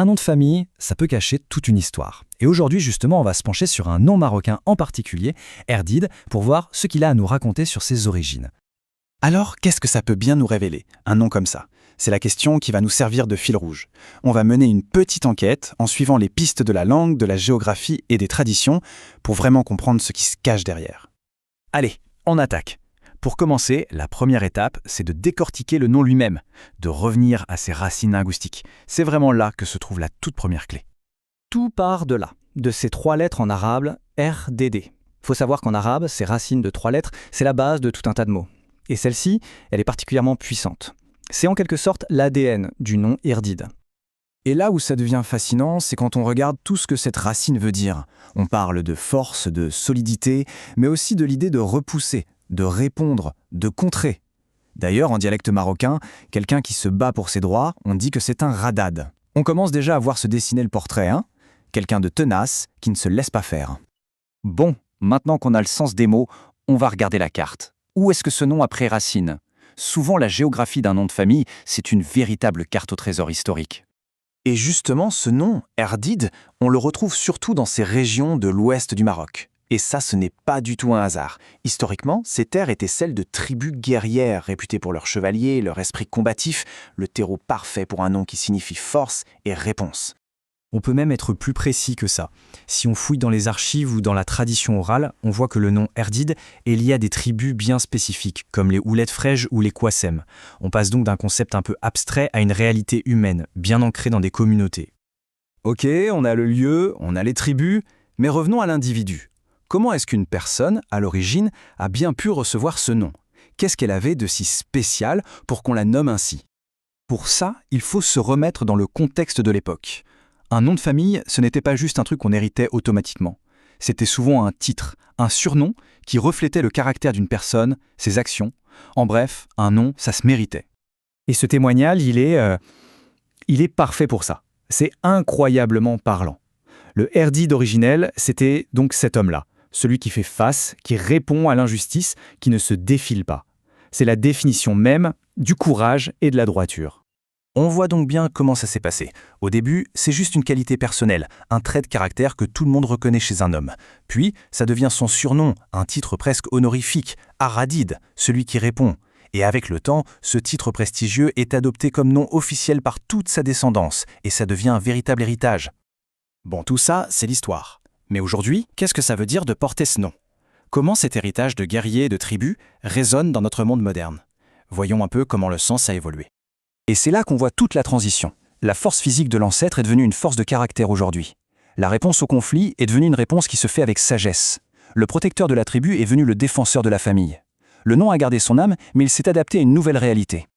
Un nom de famille, ça peut cacher toute une histoire. Et aujourd'hui, justement, on va se pencher sur un nom marocain en particulier, Erdid, pour voir ce qu'il a à nous raconter sur ses origines. Alors, qu'est-ce que ça peut bien nous révéler, un nom comme ça? C'est la question qui va nous servir de fil rouge. On va mener une petite enquête en suivant les pistes de la langue, de la géographie et des traditions pour vraiment comprendre ce qui se cache derrière. Allez, on attaque. Pour commencer, la première étape, c'est de décortiquer le nom lui-même, de revenir à ses racines linguistiques. C'est vraiment là que se trouve la toute première clé. Tout part de là, de ces 3 lettres en arabe, RDD. Faut savoir qu'en arabe, ces racines de 3 lettres, c'est la base de tout un tas de mots. Et celle-ci, elle est particulièrement puissante. C'est en quelque sorte l'ADN du nom Erdid. Et là où ça devient fascinant, c'est quand on regarde tout ce que cette racine veut dire. On parle de force, de solidité, mais aussi de l'idée de repousser, de répondre, de contrer. D'ailleurs, en dialecte marocain, quelqu'un qui se bat pour ses droits, on dit que c'est un radad. On commence déjà à voir se dessiner le portrait, hein? Quelqu'un de tenace, qui ne se laisse pas faire. Bon, maintenant qu'on a le sens des mots, on va regarder la carte. Où est-ce que ce nom a pris racine? Souvent, la géographie d'un nom de famille, c'est une véritable carte au trésor historique. Et justement, ce nom, Erdid, on le retrouve surtout dans ces régions de l'ouest du Maroc. Et ça, ce n'est pas du tout un hasard. Historiquement, ces terres étaient celles de tribus guerrières, réputées pour leurs chevaliers, leur esprit combatif, le terreau parfait pour un nom qui signifie force et réponse. On peut même être plus précis que ça. Si on fouille dans les archives ou dans la tradition orale, on voit que le nom Erdid est lié à des tribus bien spécifiques, comme les Oulet Frege ou les Kwassem. On passe donc d'un concept un peu abstrait à une réalité humaine, bien ancrée dans des communautés. Ok, on a le lieu, on a les tribus, mais revenons à l'individu. Comment est-ce qu'une personne, à l'origine, a bien pu recevoir ce nom? Qu'est-ce qu'elle avait de si spécial pour qu'on la nomme ainsi? Pour ça, il faut se remettre dans le contexte de l'époque. Un nom de famille, ce n'était pas juste un truc qu'on héritait automatiquement. C'était souvent un titre, un surnom qui reflétait le caractère d'une personne, ses actions. En bref, un nom, ça se méritait. Et ce témoignage, il est parfait pour ça. C'est incroyablement parlant. Le Erdid originel, c'était donc cet homme-là, celui qui fait face, qui répond à l'injustice, qui ne se défile pas. C'est la définition même du courage et de la droiture. On voit donc bien comment ça s'est passé. Au début, c'est juste une qualité personnelle, un trait de caractère que tout le monde reconnaît chez un homme. Puis, ça devient son surnom, un titre presque honorifique, Aradid, celui qui répond. Et avec le temps, ce titre prestigieux est adopté comme nom officiel par toute sa descendance, et ça devient un véritable héritage. Bon, tout ça, c'est l'histoire. Mais aujourd'hui, qu'est-ce que ça veut dire de porter ce nom? Comment cet héritage de guerriers et de tribus résonne dans notre monde moderne? Voyons un peu comment le sens a évolué. Et c'est là qu'on voit toute la transition. La force physique de l'ancêtre est devenue une force de caractère aujourd'hui. La réponse au conflit est devenue une réponse qui se fait avec sagesse. Le protecteur de la tribu est devenu le défenseur de la famille. Le nom a gardé son âme, mais il s'est adapté à une nouvelle réalité.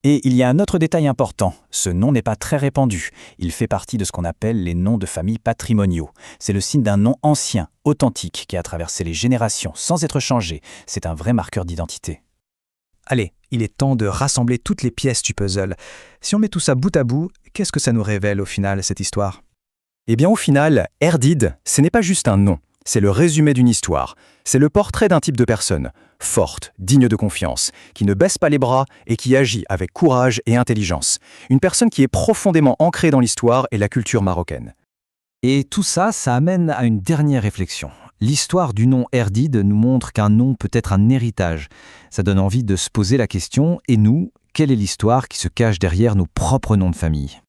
Et il y a un autre détail important. Ce nom n'est pas très répandu. Il fait partie de ce qu'on appelle les noms de famille patrimoniaux. C'est le signe d'un nom ancien, authentique, qui a traversé les générations sans être changé. C'est un vrai marqueur d'identité. Allez, il est temps de rassembler toutes les pièces du puzzle. Si on met tout ça bout à bout, qu'est-ce que ça nous révèle au final, cette histoire? Eh bien au final, Erdid, ce n'est pas juste un nom, c'est le résumé d'une histoire. C'est le portrait d'un type de personne, forte, digne de confiance, qui ne baisse pas les bras et qui agit avec courage et intelligence. Une personne qui est profondément ancrée dans l'histoire et la culture marocaine. Et tout ça, ça amène à une dernière réflexion. L'histoire du nom Erdid nous montre qu'un nom peut être un héritage. Ça donne envie de se poser la question, et nous, quelle est l'histoire qui se cache derrière nos propres noms de famille?